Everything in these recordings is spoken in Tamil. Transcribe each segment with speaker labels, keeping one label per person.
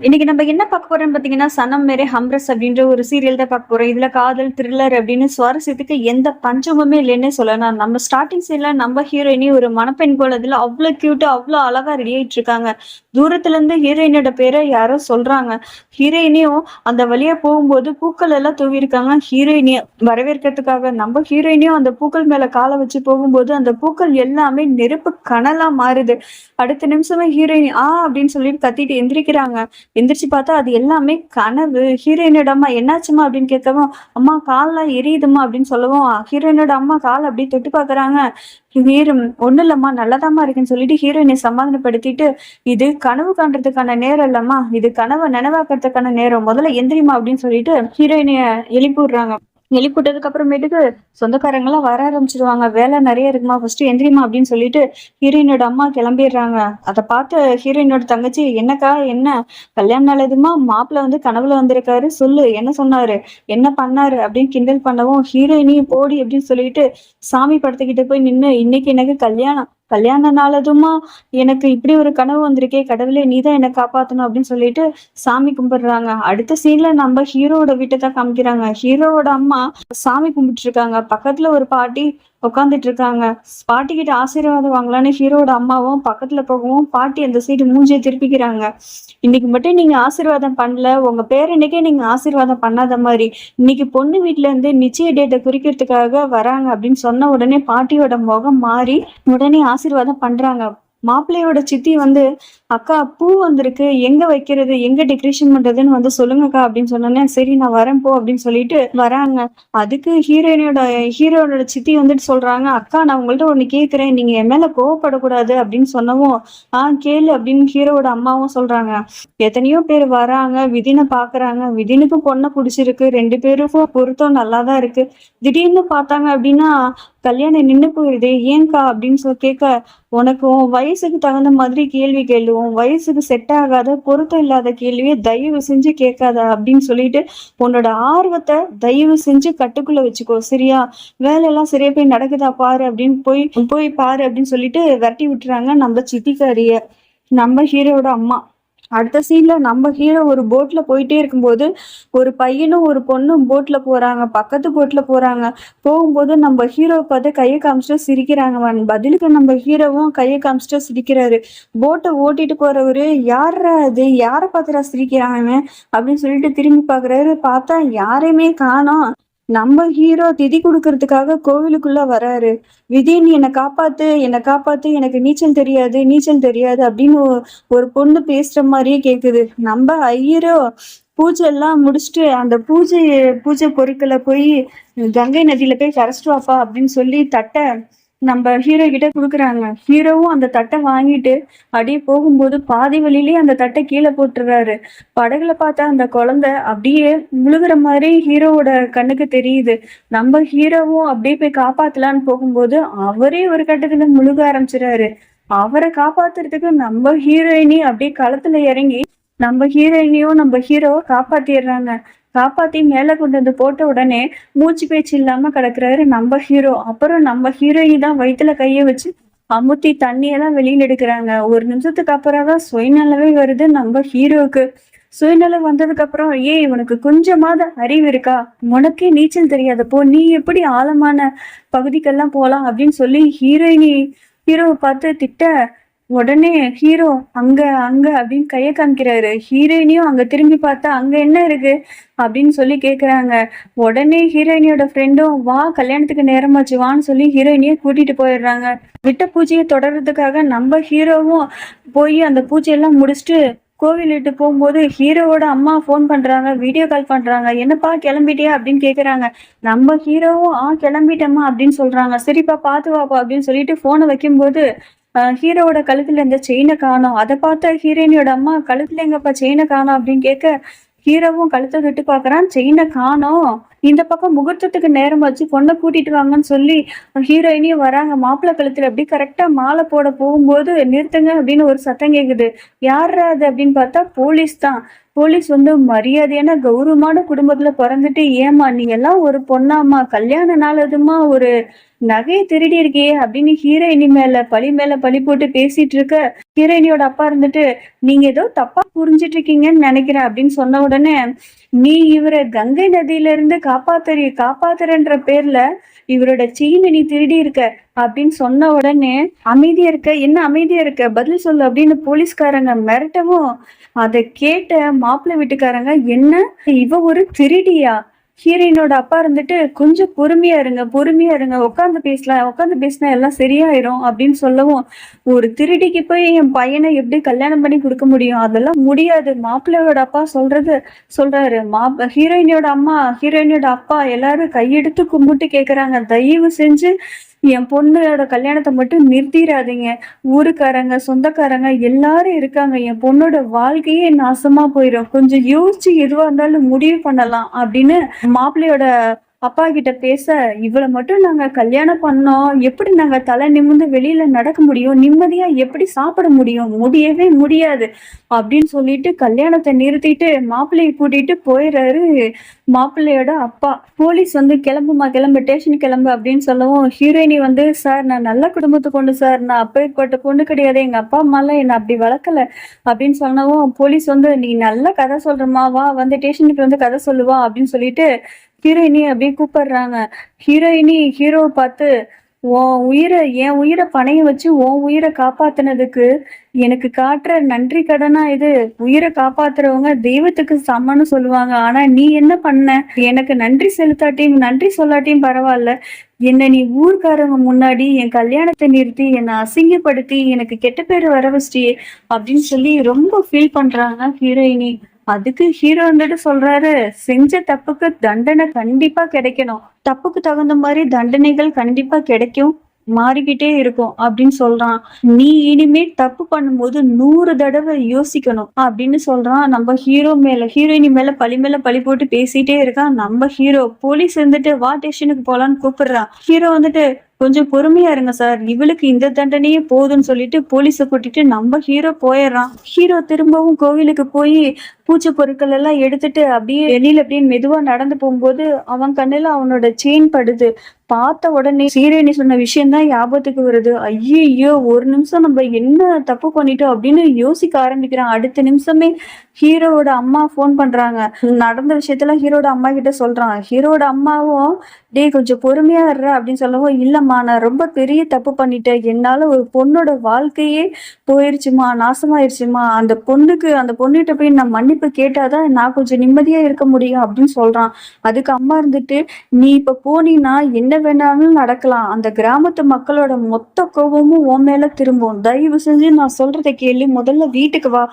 Speaker 1: இன்னைக்கு நம்ம என்ன பார்க்க போறோம்னு பாத்தீங்கன்னா, சனம் மேரே ஹம்ரஸ் அப்படின்ற ஒரு சீரியல் தான் பார்க்க போறோம். இதுல காதல், த்ரில்லர் அப்படின்னு சுவாரஸ்யத்துக்கு எந்த பஞ்சமுமே இல்லைன்னே சொல்லலாம். நம்ம ஸ்டார்ட்டிங் சீன்ல நம்ம ஹீரோயினி ஒரு மணப்பெண் கோலத்துல அவ்ளோ கியூட்டா, அவ்ளோ அழகா ரெடி ஆயிட்டு இருக்காங்க. தூரத்துல இருந்து ஹீரோயினோட பேரை யாரோ சொல்றாங்க. ஹீரோயினியும் அந்த வழியா போகும்போது பூக்கள் எல்லாம் தூவிருக்காங்க ஹீரோயினிய வரவேற்கிறதுக்காக. நம்ம ஹீரோயினியும் அந்த பூக்கள் மேல காலை வச்சு போகும்போது அந்த பூக்கள் எல்லாமே நெருப்பு கனலா மாறுது. அடுத்த நிமிஷமே ஹீரோயினி அப்படின்னு சொல்லிட்டு கத்திட்டு எந்திரிக்கிறாங்க. எந்திரிச்சு பார்த்தா அது எல்லாமே கனவு. ஹீரோயினோட அம்மா என்னாச்சுமா அப்படின்னு கேட்கவும், அம்மா கால்லாம் எரியுதுமா அப்படின்னு சொல்லவும், ஹீரோயினோட அம்மா கால் அப்படியே தொட்டு பாக்குறாங்க. ஹீரோ ஒண்ணும் இல்லம்மா நல்லாதாம்மா இருக்குன்னு சொல்லிட்டு ஹீரோயினை சமாதானப்படுத்திட்டு, இது கனவு காண்றதுக்கான நேரம் இல்லம்மா, இது கனவை நினைவாக்குறதுக்கான நேரம், முதல்ல எந்திரிமா அப்படின்னு சொல்லிட்டு ஹீரோயினைய எழுப்பி விடுறாங்க. எழுப்பிவிட்டதுக்கு அப்புறமேட்டுக்கு சொந்தக்காரங்க எல்லாம் வர ஆரம்பிச்சிருவாங்க. வேலை நிறைய இருக்குமா, ஃபர்ஸ்ட் எந்திரிமா அப்படின்னு சொல்லிட்டு ஹீரோயினோட அம்மா கிளம்பிடுறாங்க. அதை பார்த்து ஹீரோயினோட தங்கச்சி, என்னக்கா என்ன கல்யாணம் நல்லதுமா, மாப்பிள்ள வந்து கனவுல வந்திருக்காரு, சொல்லு என்ன சொன்னாரு, என்ன பண்ணாரு அப்படின்னு கிண்டல் பண்ணவும், ஹீரோயினையும் போடி அப்படின்னு சொல்லிட்டு சாமி படத்துக்கிட்ட போய் நின்று, இன்னைக்கு எனக்கு கல்யாணம், கல்யாண நாளதுமா எனக்கு இப்படி ஒரு கனவு வந்திருக்கே, கடவுளே நீதான் என்னை காப்பாத்தணும் அப்படின்னு சொல்லிட்டு சாமி கும்பிடுறாங்க. அடுத்த சீன்ல நம்ம ஹீரோவோட வீட்டை தான் காமிக்கிறாங்க. ஹீரோவோட அம்மா சாமி கும்பிட்டு இருக்காங்க. பக்கத்துல ஒரு பாட்டி உட்காந்துட்டு இருக்காங்க. பாட்டி கிட்ட ஆசீர்வாதம் வாங்கலான்னு ஹீரோட அம்மாவும் பக்கத்துல போகவும், பாட்டி அந்த சைடு மூஞ்சியை திருப்பிக்கிறாங்க. இன்னைக்கு மட்டும் நீங்க ஆசீர்வாதம் பண்ணல, உங்க பேரனுக்கே நீங்க ஆசீர்வாதம் பண்ணாத மாதிரி, இன்னைக்கு பொண்ணு வீட்டுல இருந்து நிச்சய டேட்டை குறிக்கிறதுக்காக வராங்க அப்படின்னு சொன்ன உடனே பாட்டியோட முகம் மாறி உடனே ஆசீர்வாதம் பண்றாங்க. மாப்பிள்ளையோட சித்தி வந்து, அக்கா பூ வந்திருக்கு, எங்க வைக்கிறது, எங்க டெக்கரேஷன் பண்றதுன்னு வந்து சொல்லுங்கக்கா அப்படின்னு சொன்னோன்னே, சரி நான் வரேன் போ அப்படின்னு சொல்லிட்டு வராங்க. அதுக்கு ஹீரோனோட சித்தி வந்துட்டு சொல்றாங்க, அக்கா நான் உங்கள்ட்ட ஒண்ணு கேக்குறேன், நீங்க என் மேல கோவப்படக்கூடாது அப்படின்னு சொன்னவும், கேளு அப்படின்னு ஹீரோவோட அம்மாவும் சொல்றாங்க. எத்தனையோ பேர் வராங்க, விதினை பாக்குறாங்க, விதினுக்கும் பொண்ணை பிடிச்சிருக்கு, 2 பேருக்கும் பொருத்தம் நல்லாதான் இருக்கு. திடீர்னு பார்த்தாங்க அப்படின்னா கல்யாணம் நின்னு போயிருதே, ஏன்கா அப்படின்னு கேட்க, உனக்கு உன் வயசுக்கு தகுந்த மாதிரி கேள்வி கேளு, உன் வயசுக்கு செட் ஆகாத பொருத்தம் இல்லாத கேள்வியை தயவு செஞ்சு கேட்காத அப்படின்னு சொல்லிட்டு, உன்னோட ஆர்வத்தை தயவு செஞ்சு கட்டுக்குள்ள வச்சுக்கோ சரியா, வேலையெல்லாம் சரியா போய் நடக்குதா பாரு அப்படின்னு போய் போய் பாரு அப்படின்னு சொல்லிட்டு விரட்டி விட்டுறாங்க நம்ம சித்திக்காரிய, நம்ம ஹீரோட அம்மா. அடுத்த சீன்ல நம்ம ஹீரோ ஒரு போட்ல போயிட்டே இருக்கும்போது ஒரு பையனும் ஒரு பொண்ணும் போட்ல போறாங்க, பக்கத்து போட்ல போறாங்க. போகும்போது நம்ம ஹீரோ பார்த்து கையை காமிச்சிட்டு சிரிக்கிறாங்க. பதிலுக்கு நம்ம ஹீரோவும் கையை காமிச்சிட்டு சிரிக்கிறாரு. போட்டை ஓட்டிட்டு போறவரு, யாரா அது, யாரை பார்த்துடா சிரிக்கிறாங்க அப்படின்னு சொல்லிட்டு திரும்பி பாக்குறாரு. பார்த்தா யாரையுமே காணோம். நம்ம ஹீரோ திதி கொடுக்கறதுக்காக கோவிலுக்குள்ள வராரு. விதி நீ என்னை காப்பாத்து, என்னை காப்பாத்து, எனக்கு நீச்சல் தெரியாது, நீச்சல் தெரியாது அப்படின்னு ஒரு பொண்ணு பேசுற மாதிரியே கேக்குது. நம்ம ஐயரோ பூஜை எல்லாம் முடிச்சுட்டு அந்த பூஜை பொருட்களை போய் கங்கை நதியில போய் கரைச்சிட்டு வாப்பா அப்படின்னு சொல்லி தட்டை நம்ம ஹீரோ கிட்ட குடுக்குறாங்க. ஹீரோவும் அந்த தட்டை வாங்கிட்டு அப்படியே போகும்போது பாதி வழியிலேயே அந்த தட்டை கீழே போட்டுறாரு. படகுல பார்த்தா அந்த குழந்தை அப்படியே முழுகிற மாதிரி ஹீரோவோட கண்ணுக்கு தெரியுது. நம்ம ஹீரோவும் அப்படியே போய் காப்பாத்தலான்னு போகும்போது அவரே ஒரு கட்டத்துல முழுக ஆரம்பிச்சிடாரு. அவரை காப்பாத்துறதுக்கு நம்ம ஹீரோயினி அப்படியே களத்துல இறங்கி நம்ம ஹீரோயினியும் நம்ம ஹீரோவை காப்பாத்திடுறாங்க. காப்பாத்தி மேல கொண்டு வந்து போட்ட உடனே மூச்சு பேச்சு இல்லாம கிடக்குறாரு நம்ம ஹீரோ. அப்புறம் நம்ம ஹீரோயினி தான் வயிற்றுல கைய வச்சு அமுத்தி தண்ணியெல்லாம் வெளியில எடுக்கிறாங்க. ஒரு நிமிஷத்துக்கு அப்புறம் தான் சுயநலவே வருது நம்ம ஹீரோவுக்கு. சுயநலம் வந்ததுக்கு அப்புறம், உனக்கு கொஞ்சமாவது அறிவு இருக்கா, உனக்கே நீச்சல் தெரியாதப்போ நீ எப்படி ஆழமான பகுதிக்கெல்லாம் போலாம் அப்படின்னு சொல்லி ஹீரோவை பார்த்து திட்ட, உடனே ஹீரோ அங்க அங்க அப்படின்னு கைய காமிக்கிறாரு. ஹீரோயினியும் அங்க திரும்பி பார்த்தா அங்க என்ன இருக்கு அப்படின்னு சொல்லி கேக்குறாங்க. உடனே ஹீரோயினியோட ஃப்ரெண்டும், வா கல்யாணத்துக்கு நேரமாச்சு வான்னு சொல்லி ஹீரோயினிய கூட்டிட்டு போயிடுறாங்க. விட்ட பூஜையை தொடர்றதுக்காக நம்ம ஹீரோவும் போய் அந்த பூஜையெல்லாம் முடிச்சுட்டு கோவிலிட்டு போகும்போது ஹீரோவோட அம்மா ஃபோன் பண்றாங்க, வீடியோ கால் பண்றாங்க. என்னப்பா கிளம்பிட்டியா அப்படின்னு கேக்குறாங்க. நம்ம ஹீரோவும் கிளம்பிட்டேம்மா அப்படின்னு சொல்றாங்க. சரிப்பா பார்த்து வாப்பா அப்படின்னு சொல்லிட்டு போனை வைக்கும்போது ஹீரோவோட கழுத்துல இருந்த செயினை காணோம். அதை பார்த்த ஹீரோயினியோட அம்மா, கழுத்துல எங்கப்பா செயினை காணோம் அப்படின்னு கேட்க, ஹீரோவும் கழுத்தை விட்டு பாக்குறான், செயினை காணோம். இந்த பக்கம் முகூர்த்தத்துக்கு நேரம் வச்சு பொண்ணை கூட்டிட்டு வாங்கன்னு சொல்லி ஹீரோயினியும் வராங்க. மாப்பிள்ளை கழுத்துல அப்படி கரெக்டா மாலை போட போகும்போது, நிறுத்துங்க அப்படின்னு ஒரு சத்தம் கேக்குது. யாரா அது அப்படின்னு பார்த்தா போலீஸ் தான். போலீஸ் வந்து மரியாதையான கௌரவமான குடும்பத்துல பிறந்துட்டு ஏமா நீ எல்லாம் ஒரு பொண்ணாமா கல்யாண நாள் அதுமா ஒரு நகையை திருடி இருக்கியே அப்படின்னு ஹீரோயினி மேல பழி போட்டு பேசிட்டு இருக்க, ஹீரோயினியோட அப்பா இருந்துட்டு நீங்க ஏதோ தப்பா புரிஞ்சிட்டு இருக்கீங்கன்னு நினைக்கிறேன் அப்படின்னு சொன்ன உடனே, நீ இவரை கங்கை நதியில இருந்து காப்பாத்துறன்ற பேர்ல இவரோட செயினை நீ திருடி இருக்க அப்படின்னு சொன்ன உடனே அமைதியா இருக்க, என்ன அமைதியா இருக்க பதில் சொல்லு அப்படின்னு போலீஸ்காரங்க மிரட்டவும், அதை கேட்ட மாப்பிள்ளை வீட்டுக்காரங்க என்ன இவ ஒரு திருடியா? ஹீரோயினோட அப்பா இருந்துட்டு கொஞ்சம் பொறுமையா இருங்க உட்காந்து பேசினா எல்லாம் சரியாயிரும் அப்படின்னு சொல்லவும், ஒரு திருடிக்கு போய் என் பையனை எப்படி கல்யாணம் பண்ணி கொடுக்க முடியும்? அதெல்லாம் முடியாது. மாப்பிள்ளையோட அப்பா சொல்றாரு. ஹீரோயினோட அப்பா எல்லாரும் கையெடுத்து கும்பிட்டு கேக்குறாங்க, தயவு செஞ்சு என் பொண்ணோட கல்யாணத்தை மட்டும் நிறுத்திடாதீங்க. ஊருக்காரங்க சொந்தக்காரங்க எல்லாரும் இருக்காங்க, என் பொண்ணோட வாழ்க்கையே நாசமா போயிடும். கொஞ்சம் யோசிச்சு எதுவா இருந்தாலும் முடிவு பண்ணலாம் அப்படின்னு மாப்பிள்ளையோட அப்பா கிட்ட பேச, இவளை மட்டும் நாங்க கல்யாணம் பண்ணோம், எப்படி நாங்க தலை நிமிர்ந்து வெளியில நடக்க முடியும், நிம்மதியா எப்படி சாப்பிட முடியும், முடியவே முடியாது அப்படின்னு சொல்லிட்டு கல்யாணத்தை நிறுத்திட்டு மாப்பிள்ளையை கூட்டிட்டு போயிடுறாரு மாப்பிள்ளையோட அப்பா. போலீஸ் வந்து கிளம்பு ஸ்டேஷன் கிளம்பு அப்படின்னு சொல்லவும், ஹீரோயினி வந்து சார் நான் நல்ல குடும்பத்தை கொண்டு சார், நான் அப்பேற்பட்ட பொண்ணு கிடையாது, எங்க அப்பா அம்மா எல்லாம் என்ன அப்படி வளர்க்கல அப்படின்னு சொன்னவும், போலீஸ் வந்து நீ நல்ல கதை சொல்றமா, வா வந்து ஸ்டேஷனுக்கு வந்து கதை சொல்லுவா அப்படின்னு சொல்லிட்டு ஹீரோயினி அப்படியே கூப்பிடுறாங்க. ஹீரோவை பார்த்து, என் உயிரை பணைய வச்சு உன் உயிரை காப்பாத்தினதுக்கு எனக்கு காட்டுற நன்றி கடனா இது? உயிரை காப்பாத்துறவங்க தெய்வத்துக்கு சமன்னு சொல்லுவாங்க, ஆனா நீ என்ன பண்ண? எனக்கு நன்றி சொல்லாட்டியும் பரவாயில்ல, என்ன நீ ஊர்க்காரங்க முன்னாடி என் கல்யாணத்தை நிறுத்தி என்னை அசிங்கப்படுத்தி எனக்கு கெட்ட பேர் வர வச்சிட்டியே அப்படின்னு சொல்லி ரொம்ப ஃபீல் பண்றாங்க ஹீரோயினி. அதுக்கு ஹீரோ வந்துட்டு சொல்றாரு, செஞ்ச தப்புக்கு தண்டனை கண்டிப்பா கிடைக்கணும், தப்புக்கு தகுந்த மாதிரி தண்டனைகள் கண்டிப்பா கிடைக்கும், மாறிக்கிட்டே இருக்கும் அப்படின்னு சொல்றான். நீ இனிமே தப்பு பண்ணும்போது 100 தடவை யோசிக்கணும் அப்படின்னு சொல்றான். நம்ம ஹீரோயினி மேல பழி போட்டு பேசிட்டே இருக்கான் நம்ம ஹீரோ. போலீஸ் வந்துட்டு வா ஸ்டேஷனுக்கு போலான்னு கூப்பிடுறான். ஹீரோ வந்துட்டு கொஞ்சம் பொறுமையா இருங்க சார், இவளுக்கு இந்த தண்டனையே போதுன்னு சொல்லிட்டு போலீஸை கூட்டிட்டு நம்ம ஹீரோ போயிடுறான். ஹீரோ திரும்பவும் கோவிலுக்கு போய் பூச்சி பொருட்கள் எல்லாம் எடுத்துட்டு அப்படியே வெளியில அப்படியே மெதுவா நடந்து போகும்போது அவன் கண்ணுல அவனோட செயின் படுது. பார்த்த உடனே ஹீரோயினி சொன்ன விஷயம் தான் ஞாபகத்துக்கு வருது. ஐயோ ஒரு நிமிஷம் நம்ம என்ன தப்பு பண்ணிட்டோம் அப்படின்னு யோசிக்க ஆரம்பிக்கிறான். அடுத்த நிமிஷமே ஹீரோவோட அம்மா போன் பண்றாங்க. நடந்த விஷயத்துல ஹீரோட அம்மா கிட்ட சொல்றான். ஹீரோட அம்மாவும் டேய் கொஞ்சம் பொறுமையா இருற அப்படின்னு சொல்லவும், இல்லம்மா நான் ரொம்ப பெரிய தப்பு பண்ணிட்டேன், என்னால ஒரு பொண்ணோட வாழ்க்கையே போயிருச்சுமா, நாசமாயிருச்சுமா, அந்த பொண்ணுகிட்ட போய் நான் மன்னிப்பு கேட்டாதான் நான் கொஞ்சம் நிம்மதியா இருக்க முடியும் அப்படின்னு சொல்றான். அதுக்கு அம்மா இருந்துட்டு, நீ இப்ப போனீன்னா என்ன வேணாலும் நடக்கலாம், அந்த கிராமத்து மக்களோட மொத்த கோபமும் உன் மேல திரும்பும், தயவு செஞ்சு நான் சொல்றதை கேளு, முதல்ல வீட்டுக்கு வா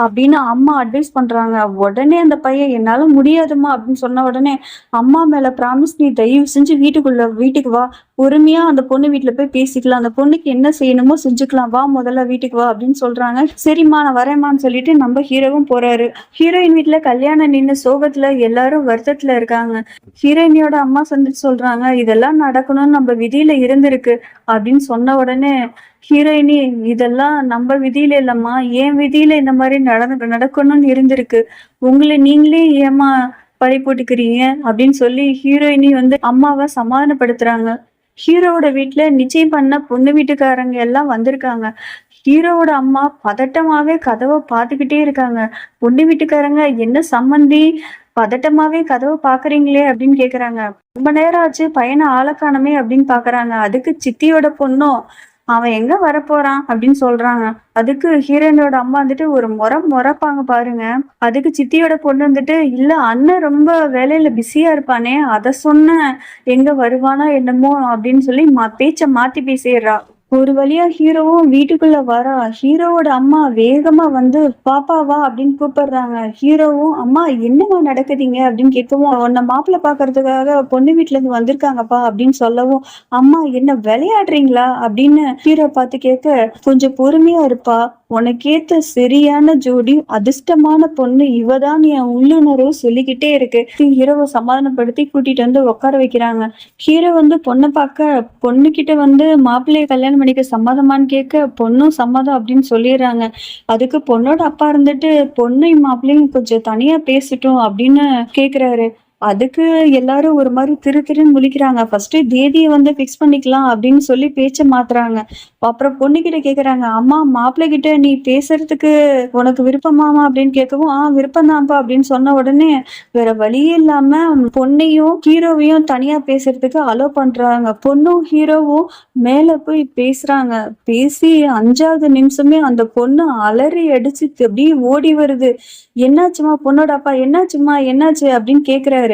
Speaker 1: அப்படின்னு அம்மா அட்வைஸ் பண்றாங்க. உடனே அந்த பையன் என்னால முடியாதுமா அப்படின்னு சொன்ன உடனே, அம்மா மேல ப்ராமிஸ், நீ தயவு செஞ்சு வீட்டுக்கு வா, பொறுமையா அந்த பொண்ணு வீட்டுல போய் பேசிக்கலாம், அந்த பொண்ணுக்கு என்ன செய்யணுமோ செஞ்சுக்கலாம், வா முதல்ல வீட்டுக்கு வா அப்படின்னு சொல்றாங்க. சரிம்மா நான் வரேம்மான்னு சொல்லிட்டு நம்ம ஹீரோவும் போறாரு. ஹீரோயின் வீட்டுல கல்யாணம் நின்று சோகத்துல எல்லாரும் வருத்தத்துல இருக்காங்க. ஹீரோயினியோட அம்மா சொல்றாங்க, இதெல்லாம் நடக்கணும்னு நம்ம விதியில இருந்திருக்கு அப்படின்னு சொன்ன உடனே ஹீரோயினி, இதெல்லாம் நம்ம விதியில இல்லம்மா, என் விதியில இந்த மாதிரி நடக்கணும்னு இருந்திருக்கு, உங்களை நீங்களே ஏமா பழி போட்டுக்கிறீங்க அப்படின்னு சொல்லி ஹீரோயினி வந்து அம்மாவை சமாதானப்படுத்துறாங்க. ஹீரோவோட வீட்டுல நிச்சயம் பண்ண பொண்ணு வீட்டுக்காரங்க எல்லாம் வந்திருக்காங்க. ஹீரோவோட அம்மா பதட்டமாவே கதவை பார்த்துக்கிட்டே இருக்காங்க. பொண்ணு வீட்டுக்காரங்க என்ன சம்மந்தி பதட்டமாவே கதவை பாக்குறீங்களே அப்படின்னு கேக்குறாங்க. ரொம்ப நேரம் ஆச்சு பையனை ஆளக்கானமே அப்படின்னு பாக்குறாங்க. அதுக்கு சித்தியோட பொண்ணும் அவன் எங்க வரப்போறான் அப்படின்னு சொல்றாங்க. அதுக்கு ஹீரோயினோட அம்மா வந்துட்டு ஒரு முறைப்பாங்க பாருங்க. அதுக்கு சித்தியோட பொண்ணு வந்துட்டு, இல்ல அண்ணன் ரொம்ப வேலையில பிஸியா இருப்பானே, அத சொன்ன எங்க வருவானா என்னமோ அப்படின்னு சொல்லி பேச்ச மாத்தி பேசிடுறா. ஒரு வழியா ஹீரோவும் வீட்டுக்குள்ள வரா. ஹீரோவோட அம்மா வேகமா வந்து பாப்பா வா அப்படின்னு கூப்பிடுறாங்க. ஹீரோவும் அம்மா என்னவா நடக்குதுங்க அப்படின்னு கேட்கவும், உன்னை மாப்பிள்ளை பாக்குறதுக்காக பொண்ணு வீட்டுல இருந்து வந்திருக்காங்கப்பா அப்படின்னு சொல்லவும், அம்மா என்ன விளையாடுறீங்களா அப்படின்னு ஹீரோ பார்த்து கேட்க, கொஞ்சம் பொறுமையா இருப்பா, உனக்கேத்த சரியான ஜோடி, அதிர்ஷ்டமான பொண்ணு இவதான் என் உள்ளுணர்வு சொல்லிக்கிட்டே இருக்கு. ஹீரோவை சமாதானப்படுத்தி கூட்டிட்டு வந்து உட்கார வைக்கிறாங்க. ஹீரோ வந்து பொண்ணை பார்க்க பொண்ணுகிட்ட வந்து மாப்பிள்ளைய கல்யாணம் பண்ணிக்க சம்மதமான்னு கேட்க பொண்ணும் சம்மதம் அப்படின்னு சொல்லிடுறாங்க. அதுக்கு பொண்ணோட அப்பா இருந்துட்டு பொண்ணையும் மாப்பிள்ளையும் கொஞ்சம் தனியா பேசட்டும் அப்படின்னு கேக்குறாரு. அதுக்கு எல்லாரும் ஒரு மாதிரி திரு திருன்னு முழிக்கிறாங்க. ஃபர்ஸ்ட் தேதியை வந்து ஃபிக்ஸ் பண்ணிக்கலாம் அப்படின்னு சொல்லி பேச்ச மாத்துறாங்க. அப்புறம் பொண்ணுகிட்ட கேக்குறாங்க, அம்மா மாப்பிள்ளை கிட்ட நீ பேசுறதுக்கு உனக்கு விருப்பமாமா அப்படின்னு கேட்கவும், விருப்பம்தான்ப்பா அப்படின்னு சொன்ன உடனே வேற வழியே இல்லாம பொண்ணையும் ஹீரோவையும் தனியா பேசுறதுக்கு அலோ பண்றாங்க. பொண்ணும் ஹீரோவும் மேல போய் பேசுறாங்க. பேசி 5வது நிமிஷமே அந்த பொண்ணு அலறி அடிச்சு அப்படியே ஓடி வருது. என்னாச்சுமா பொண்ணோட அப்பா, என்னாச்சுமா என்னாச்சு அப்படின்னு கேக்குறாரு.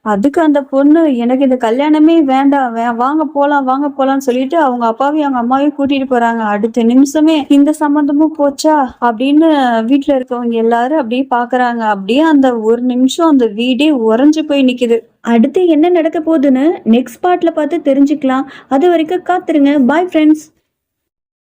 Speaker 1: அதுக்கு அந்த பொண்ணு, எனக்கு இந்த கல்யாணமே வேண்டாம், வாங்க போலாம் வாங்க போலாம்னு சொல்லிட்டு அவங்க அப்பாவையும் அவங்க அம்மாவையும் கூட்டிட்டு போறாங்க. அடுத்த நிமிஷமே இந்த சம்மந்தமும் போச்சா அப்படின்னு வீட்டுல இருக்கவங்க எல்லாரும் அப்படியே பாக்குறாங்க. அப்படியே அந்த ஒரு நிமிஷம் அந்த வீடே உறைஞ்சு போய் நிக்குது. அடுத்து என்ன நடக்க போகுதுன்னு நெக்ஸ்ட் பார்ட்ல பார்த்து தெரிஞ்சுக்கலாம். அது வரைக்கும் காத்துருங்க. Bye friends.